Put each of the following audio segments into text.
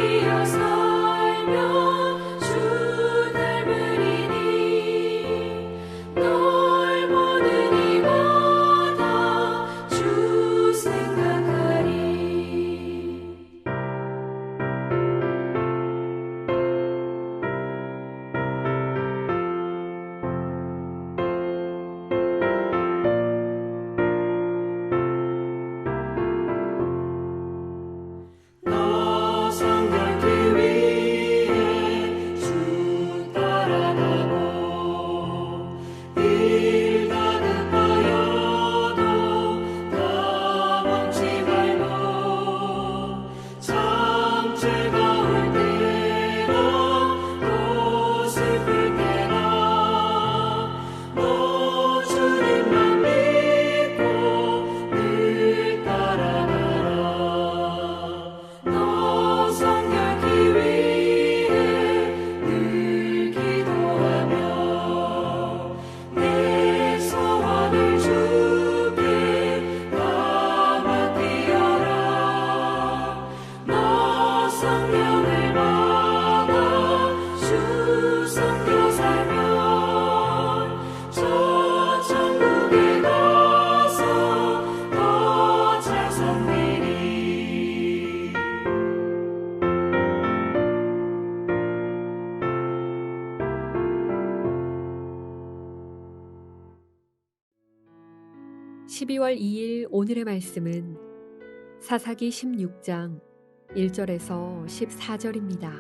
위하여 살면 주 닮으리니 널 보는 이마다 주 생각하리. 너 성결케 위해 주 따라가고 일 다급하여도 가망치 말고 잠재가 올 때나 또 슬플 때나 너 주님만 믿고 늘 따라가라. 너 성결케 위해 늘 기도하며 내 소원을 주께 다 맡기어라. 너 성령을 받아 주 섬겨 살면 저 천국에 가서 더 잘 섬기리. 12월 2일 오늘의 말씀은 사사기 16장 1절에서 14절입니다.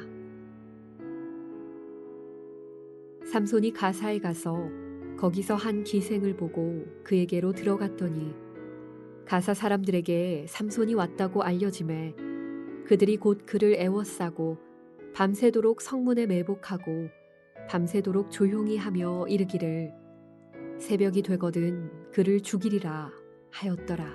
삼손이 가사에 가서 거기서 한 기생을 보고 그에게로 들어갔더니 가사 사람들에게 삼손이 왔다고 알려지매 그들이 곧 그를 애워싸고 밤새도록 성문에 매복하고 밤새도록 조용히 하며 이르기를 새벽이 되거든 그를 죽이리라 하였더라.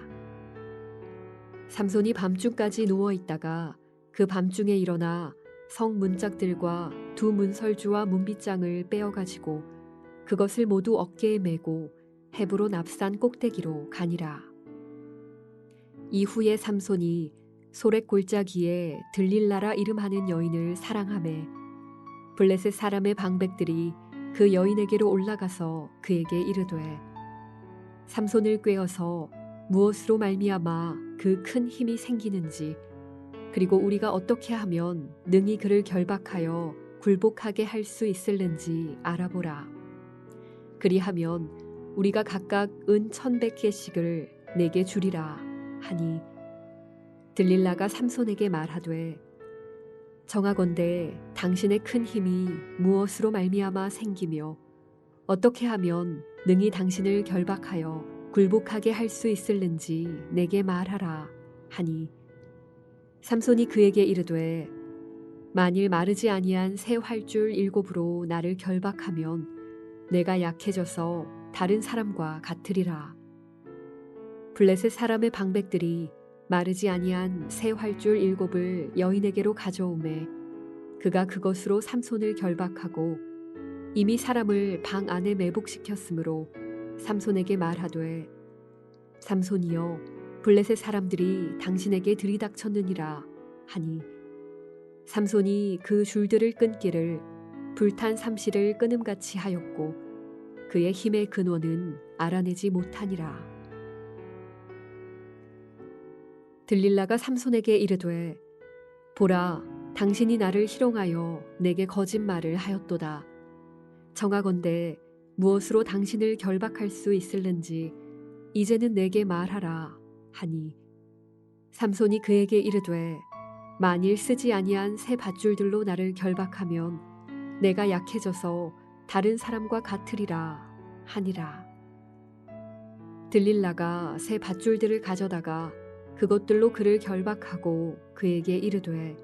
삼손이 밤중까지 누워있다가 그 밤중에 일어나 성 문짝들과 두 문설주와 문빗장을 빼어가지고 그것을 모두 어깨에 메고 헤브론 앞산 꼭대기로 가니라. 이후에 삼손이 소렉 골짜기에 들릴라라 이름하는 여인을 사랑하매 블레셋 사람의 방백들이 그 여인에게로 올라가서 그에게 이르되 삼손을 꾀어서 무엇으로 말미암아 그 큰 힘이 생기는지 그리고 우리가 어떻게 하면 능히 그를 결박하여 굴복하게 할 수 있을는지 알아보라. 그리하면 우리가 각각 은 1,100개씩을 내게 주리라 하니 들릴라가 삼손에게 말하되 정하건대 당신의 큰 힘이 무엇으로 말미암아 생기며 어떻게 하면 능히 당신을 결박하여 굴복하게 할 수 있을는지 내게 말하라 하니 삼손이 그에게 이르되 만일 마르지 아니한 새 활줄 7으로 나를 결박하면 내가 약해져서 다른 사람과 같으리라. 블레셋 사람의 방백들이 마르지 아니한 새 활줄 7을 여인에게로 가져오매 그가 그것으로 삼손을 결박하고 이미 사람을 방 안에 매복시켰으므로 삼손에게 말하되 삼손이여 블레셋 사람들이 당신에게 들이닥쳤느니라 하니 삼손이 그 줄들을 끊기를 불탄 삼시를 끊음같이 하였고 그의 힘의 근원은 알아내지 못하니라. 들릴라가 삼손에게 이르되 보라 당신이 나를 희롱하여 내게 거짓말을 하였도다. 정하건대 무엇으로 당신을 결박할 수 있을는지 이제는 내게 말하라 하니 삼손이 그에게 이르되 만일 쓰지 아니한 새 밧줄들로 나를 결박하면 내가 약해져서 다른 사람과 같으리라 하니라. 들릴라가 새 밧줄들을 가져다가 그것들로 그를 결박하고 그에게 이르되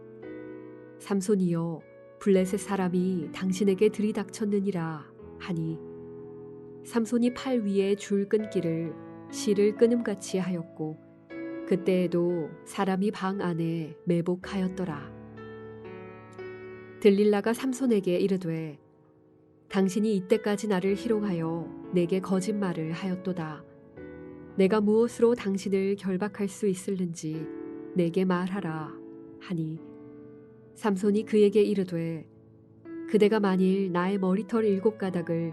삼손이여 블레셋 사람이 당신에게 들이닥쳤느니라 하니 삼손이 팔 위에 줄 끊기를 실을 끊음같이 하였고 그때에도 사람이 방 안에 매복하였더라. 들릴라가 삼손에게 이르되 당신이 이때까지 나를 희롱하여 내게 거짓말을 하였도다. 내가 무엇으로 당신을 결박할 수 있을는지 내게 말하라 하니 삼손이 그에게 이르되 그대가 만일 나의 머리털 7가닥을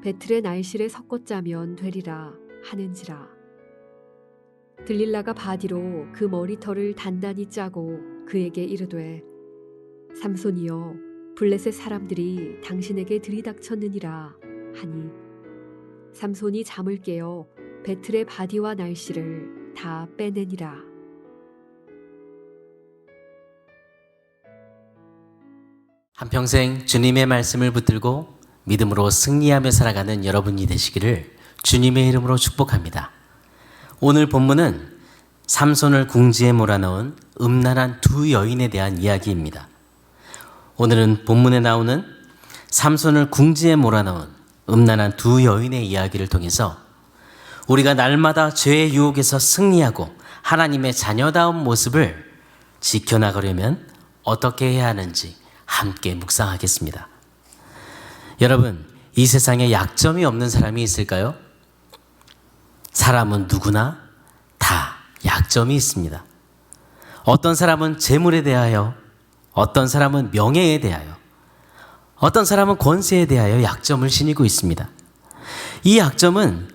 배틀의 날실에 섞어 짜면 되리라 하는지라. 들릴라가 바디로 그 머리털을 단단히 짜고 그에게 이르되 삼손이여 블레셋 사람들이 당신에게 들이닥쳤느니라 하니 삼손이 잠을 깨어 배틀의 바디와 날씨를 다 빼내니라. 한평생 주님의 말씀을 붙들고 믿음으로 승리하며 살아가는 여러분이 되시기를 주님의 이름으로 축복합니다. 오늘 본문은 삼손을 궁지에 몰아넣은 음란한 두 여인에 대한 이야기입니다. 오늘은 본문에 나오는 삼손을 궁지에 몰아넣은 음란한 두 여인의 이야기를 통해서 우리가 날마다 죄의 유혹에서 승리하고 하나님의 자녀다운 모습을 지켜나가려면 어떻게 해야 하는지 함께 묵상하겠습니다. 여러분, 이 세상에 약점이 없는 사람이 있을까요? 사람은 누구나 다 약점이 있습니다. 어떤 사람은 재물에 대하여, 어떤 사람은 명예에 대하여, 어떤 사람은 권세에 대하여 약점을 지니고 있습니다. 이 약점은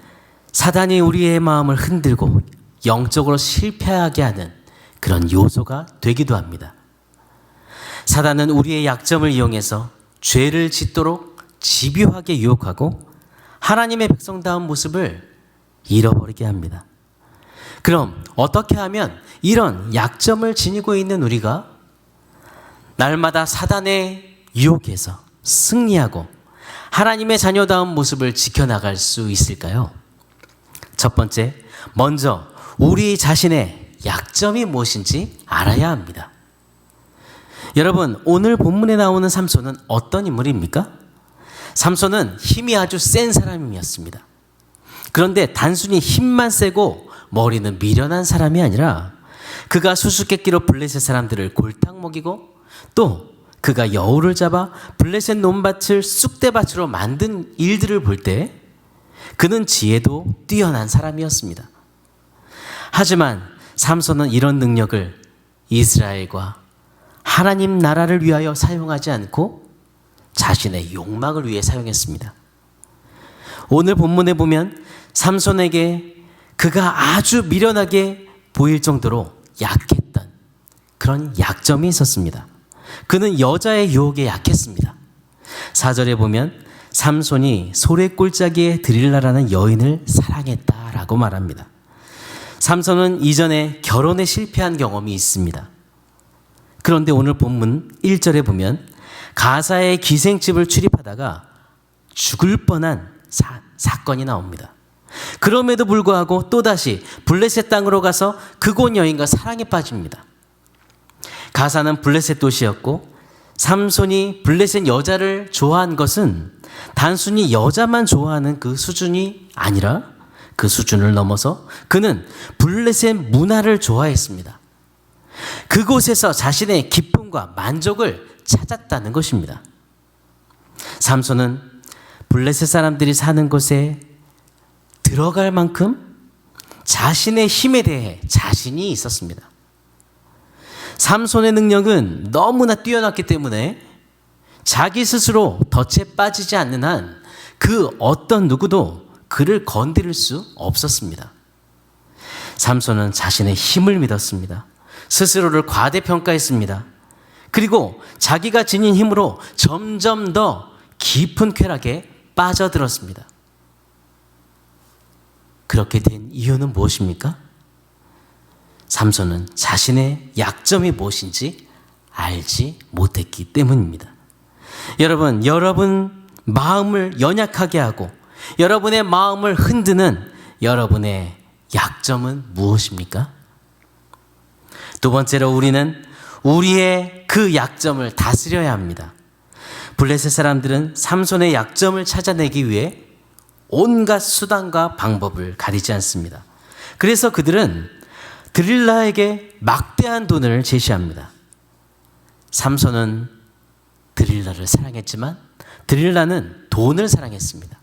사단이 우리의 마음을 흔들고 영적으로 실패하게 하는 그런 요소가 되기도 합니다. 사단은 우리의 약점을 이용해서 죄를 짓도록 집요하게 유혹하고 하나님의 백성다운 모습을 잃어버리게 합니다. 그럼 어떻게 하면 이런 약점을 지니고 있는 우리가 날마다 사단의 유혹에서 승리하고 하나님의 자녀다운 모습을 지켜나갈 수 있을까요? 첫 번째, 먼저 우리 자신의 약점이 무엇인지 알아야 합니다. 여러분, 오늘 본문에 나오는 삼손은 어떤 인물입니까? 삼손은 힘이 아주 센 사람이었습니다. 그런데 단순히 힘만 세고 머리는 미련한 사람이 아니라 그가 수수께끼로 블레셋 사람들을 골탕 먹이고 또 그가 여우를 잡아 블레셋 논밭을 쑥대밭으로 만든 일들을 볼 때 그는 지혜도 뛰어난 사람이었습니다. 하지만 삼손은 이런 능력을 이스라엘과 하나님 나라를 위하여 사용하지 않고 자신의 욕망을 위해 사용했습니다. 오늘 본문에 보면 삼손에게 그가 아주 미련하게 보일 정도로 약했던 그런 약점이 있었습니다. 그는 여자의 유혹에 약했습니다. 4절에 보면 삼손이 소래골짜기에 드릴라라는 여인을 사랑했다라고 말합니다. 삼손은 이전에 결혼에 실패한 경험이 있습니다. 그런데 오늘 본문 1절에 보면 가사의 기생집을 출입하다가 죽을 뻔한 사건이 나옵니다. 그럼에도 불구하고 또다시 블레셋 땅으로 가서 그곳 여인과 사랑에 빠집니다. 가사는 블레셋 도시였고 삼손이 블레셋 여자를 좋아한 것은 단순히 여자만 좋아하는 그 수준이 아니라 그 수준을 넘어서 그는 블레셋 문화를 좋아했습니다. 그곳에서 자신의 기쁨과 만족을 찾았다는 것입니다. 삼손은 블레셋 사람들이 사는 곳에 들어갈 만큼 자신의 힘에 대해 자신이 있었습니다. 삼손의 능력은 너무나 뛰어났기 때문에 자기 스스로 덫에 빠지지 않는 한 그 어떤 누구도 그를 건드릴 수 없었습니다. 삼손은 자신의 힘을 믿었습니다. 스스로를 과대평가했습니다. 그리고 자기가 지닌 힘으로 점점 더 깊은 쾌락에 빠져들었습니다. 그렇게 된 이유는 무엇입니까? 삼손은 자신의 약점이 무엇인지 알지 못했기 때문입니다. 여러분 마음을 연약하게 하고 여러분의 마음을 흔드는 여러분의 약점은 무엇입니까? 두 번째로 우리는 우리의 그 약점을 다스려야 합니다. 블레셋 사람들은 삼손의 약점을 찾아내기 위해 온갖 수단과 방법을 가리지 않습니다. 그래서 그들은 드릴라에게 막대한 돈을 제시합니다. 삼손은 드릴라를 사랑했지만 드릴라는 돈을 사랑했습니다.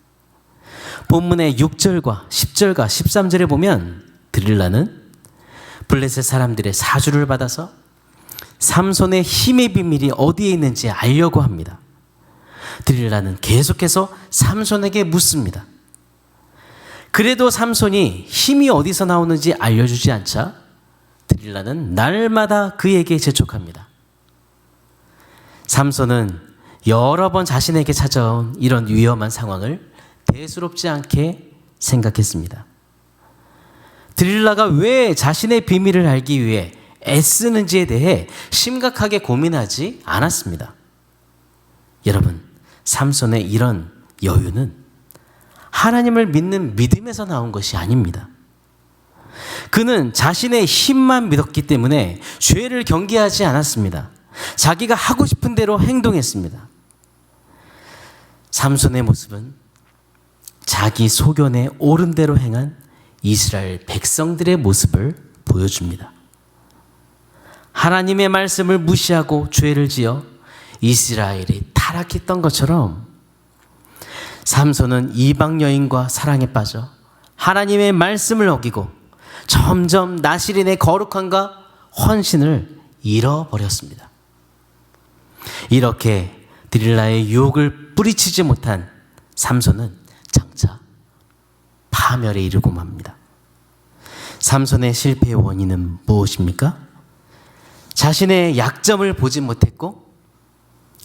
본문의 6절과 10절과 13절에 보면 드릴라는 블레셋 사람들의 사주를 받아서 삼손의 힘의 비밀이 어디에 있는지 알려고 합니다. 드릴라는 계속해서 삼손에게 묻습니다. 그래도 삼손이 힘이 어디서 나오는지 알려주지 않자 드릴라는 날마다 그에게 재촉합니다. 삼손은 여러 번 자신에게 찾아온 이런 위험한 상황을 대수롭지 않게 생각했습니다. 드릴라가 왜 자신의 비밀을 알기 위해 애쓰는지에 대해 심각하게 고민하지 않았습니다. 여러분, 삼손의 이런 여유는 하나님을 믿는 믿음에서 나온 것이 아닙니다. 그는 자신의 힘만 믿었기 때문에 죄를 경계하지 않았습니다. 자기가 하고 싶은 대로 행동했습니다. 삼손의 모습은 자기 소견에 옳은 대로 행한 이스라엘 백성들의 모습을 보여줍니다. 하나님의 말씀을 무시하고 죄를 지어 이스라엘이 타락했던 것처럼 삼손은 이방 여인과 사랑에 빠져 하나님의 말씀을 어기고 점점 나실인의 거룩함과 헌신을 잃어버렸습니다. 이렇게 드릴라의 유혹을 뿌리치지 못한 삼손은 장차 파멸에 이르고 맙니다. 삼손의 실패의 원인은 무엇입니까? 자신의 약점을 보지 못했고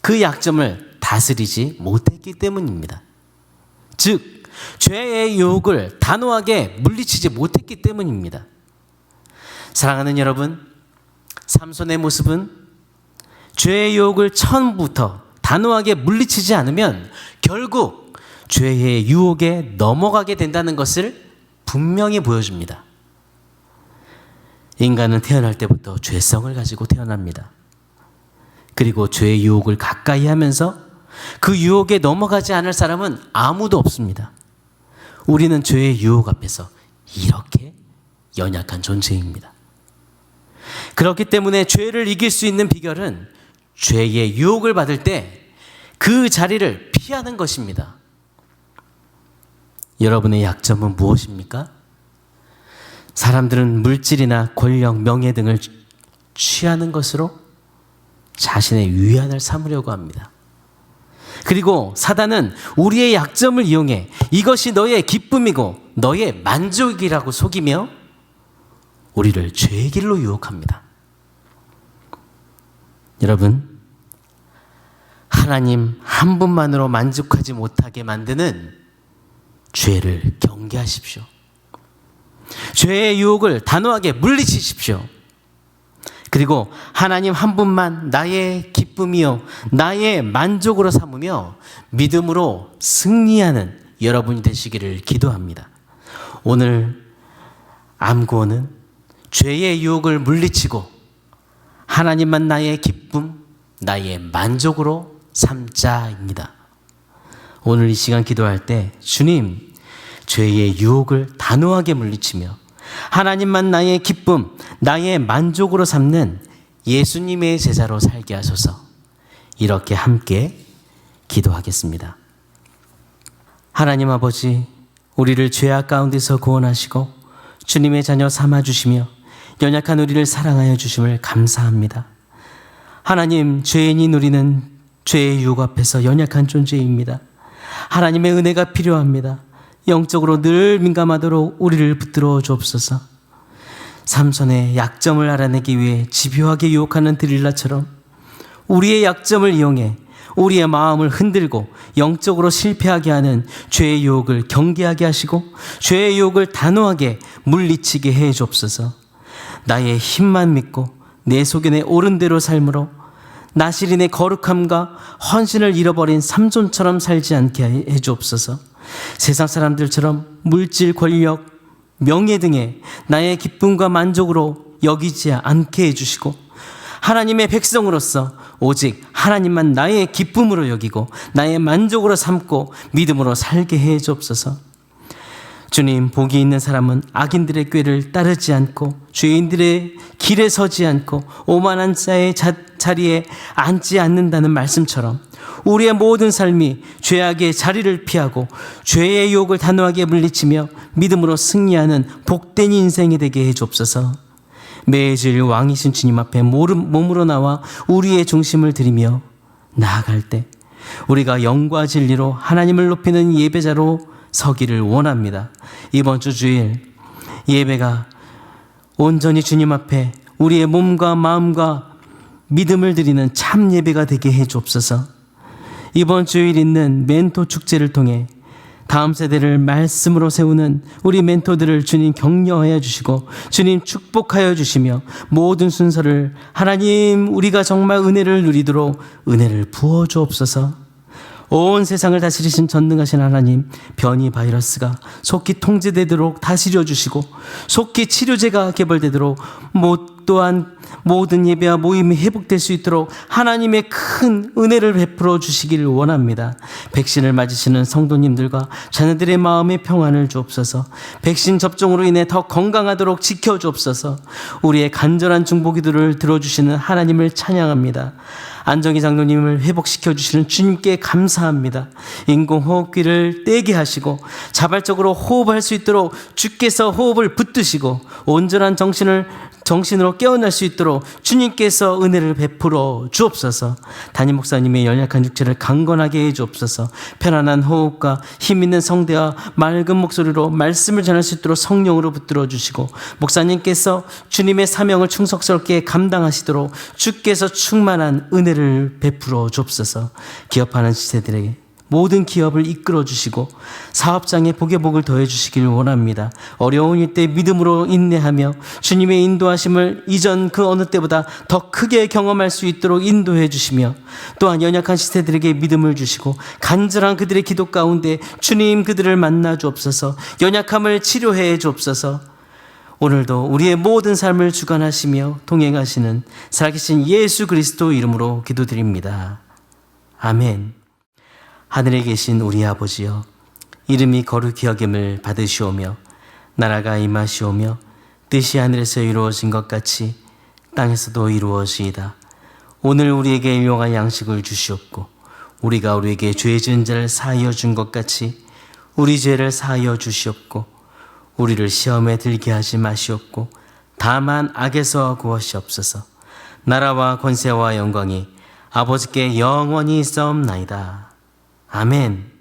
그 약점을 다스리지 못했기 때문입니다. 즉, 죄의 유혹을 단호하게 물리치지 못했기 때문입니다. 사랑하는 여러분, 삼손의 모습은 죄의 유혹을 처음부터 단호하게 물리치지 않으면 결국 죄의 유혹에 넘어가게 된다는 것을 분명히 보여줍니다. 인간은 태어날 때부터 죄성을 가지고 태어납니다. 그리고 죄의 유혹을 가까이 하면서 그 유혹에 넘어가지 않을 사람은 아무도 없습니다. 우리는 죄의 유혹 앞에서 이렇게 연약한 존재입니다. 그렇기 때문에 죄를 이길 수 있는 비결은 죄의 유혹을 받을 때 그 자리를 피하는 것입니다. 여러분의 약점은 무엇입니까? 사람들은 물질이나 권력, 명예 등을 취하는 것으로 자신의 위안을 삼으려고 합니다. 그리고 사단은 우리의 약점을 이용해 이것이 너의 기쁨이고 너의 만족이라고 속이며 우리를 죄의 길로 유혹합니다. 여러분, 하나님 한 분만으로 만족하지 못하게 만드는 죄를 경계하십시오. 죄의 유혹을 단호하게 물리치십시오. 그리고 하나님 한 분만 나의 기쁨이요 나의 만족으로 삼으며 믿음으로 승리하는 여러분이 되시기를 기도합니다. 오늘 암구원은 죄의 유혹을 물리치고 하나님만 나의 기쁨, 나의 만족으로 삼자입니다. 오늘 이 시간 기도할 때 주님, 죄의 유혹을 단호하게 물리치며 하나님만 나의 기쁨, 나의 만족으로 삼는 예수님의 제자로 살게 하소서. 이렇게 함께 기도하겠습니다. 하나님 아버지, 우리를 죄악 가운데서 구원하시고 주님의 자녀 삼아주시며 연약한 우리를 사랑하여 주심을 감사합니다. 하나님, 죄인인 우리는 죄의 유혹 앞에서 연약한 존재입니다. 하나님의 은혜가 필요합니다. 영적으로 늘 민감하도록 우리를 붙들어 주옵소서. 삼손의 약점을 알아내기 위해 집요하게 유혹하는 드릴라처럼 우리의 약점을 이용해 우리의 마음을 흔들고 영적으로 실패하게 하는 죄의 유혹을 경계하게 하시고 죄의 유혹을 단호하게 물리치게 해 주옵소서. 나의 힘만 믿고 내 소견에 옳은 대로 삶으로 나실인의 거룩함과 헌신을 잃어버린 삼손처럼 살지 않게 해 주옵소서. 세상 사람들처럼 물질, 권력, 명예 등의 나의 기쁨과 만족으로 여기지 않게 해주시고 하나님의 백성으로서 오직 하나님만 나의 기쁨으로 여기고 나의 만족으로 삼고 믿음으로 살게 해 주옵소서. 주님, 복이 있는 사람은 악인들의 꾀를 따르지 않고 죄인들의 길에 서지 않고 오만한 자의 자리에 앉지 않는다는 말씀처럼 우리의 모든 삶이 죄악의 자리를 피하고 죄의 유혹을 단호하게 물리치며 믿음으로 승리하는 복된 인생이 되게 해 주옵소서. 매주일 왕이신 주님 앞에 몸으로 나와 우리의 중심을 드리며 나아갈 때 우리가 영과 진리로 하나님을 높이는 예배자로 서기를 원합니다. 이번 주 주일 예배가 온전히 주님 앞에 우리의 몸과 마음과 믿음을 드리는 참 예배가 되게 해 주옵소서. 이번 주일 있는 멘토 축제를 통해 다음 세대를 말씀으로 세우는 우리 멘토들을 주님 격려하여 주시고 주님 축복하여 주시며 모든 순서를 하나님 우리가 정말 은혜를 누리도록 은혜를 부어 주옵소서. 온 세상을 다스리신 전능하신 하나님, 변이 바이러스가 속히 통제되도록 다스려 주시고 속히 치료제가 개발되도록 또한 모든 예배와 모임이 회복될 수 있도록 하나님의 큰 은혜를 베풀어 주시기를 원합니다. 백신을 맞으시는 성도님들과 자녀들의 마음의 평안을 주옵소서. 백신 접종으로 인해 더 건강하도록 지켜주옵소서. 우리의 간절한 중보기도를 들어주시는 하나님을 찬양합니다. 안정희 장로님을 회복시켜 주시는 주님께 감사합니다. 인공호흡기를 떼게 하시고 자발적으로 호흡할 수 있도록 주께서 호흡을 붙드시고 온전한 정신으로 깨어날 수 있도록 주님께서 은혜를 베풀어 주옵소서. 담임 목사님의 연약한 육체를 강건하게 해 주옵소서. 편안한 호흡과 힘 있는 성대와 맑은 목소리로 말씀을 전할 수 있도록 성령으로 붙들어 주시고 목사님께서 주님의 사명을 충성스럽게 감당하시도록 주께서 충만한 은혜를 베풀어 주옵소서. 기업하는 시대들에게 모든 기업을 이끌어 주시고 사업장에 복의 복을 더해 주시길 원합니다. 어려운 이때 믿음으로 인내하며 주님의 인도하심을 이전 그 어느 때보다 더 크게 경험할 수 있도록 인도해 주시며 또한 연약한 시대들에게 믿음을 주시고 간절한 그들의 기도 가운데 주님 그들을 만나 주옵소서. 연약함을 치료해 주옵소서. 오늘도 우리의 모든 삶을 주관하시며 동행하시는 살아계신 예수 그리스도 이름으로 기도드립니다. 아멘. 하늘에 계신 우리 아버지여, 이름이 거룩히 여김을 받으시오며 나라가 임하시오며 뜻이 하늘에서 이루어진 것 같이 땅에서도 이루어지이다. 오늘 우리에게 일용할 양식을 주시옵고 우리가 우리에게 죄 지은 자를 사하여 준 것 같이 우리 죄를 사하여 주시옵고 우리를 시험에 들게 하지 마시옵고 다만 악에서 구하시옵소서. 나라와 권세와 영광이 아버지께 영원히 있사옵나이다. 아멘.